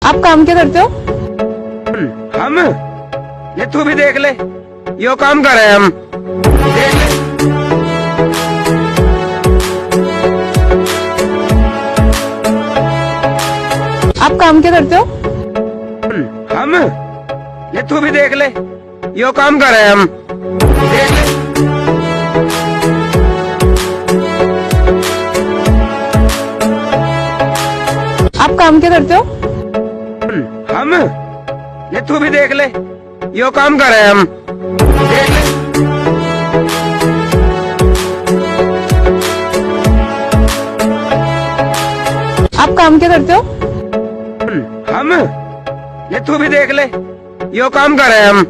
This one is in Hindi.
आप काम क्या करते हो? हम ये तू भी देख ले, यो काम कर रहे हैं हम। देख ले। आप काम क्या करते हो? हम ये तू भी देख ले, यो काम कर रहे हैं हम। देख ले। आप काम क्या करते हो? हम ये तू भी देख ले, यो काम कर रहे हैं हम। देख ले। आप काम क्या करते हो? हम ये तू भी देख ले, यो काम कर रहे हैं हम।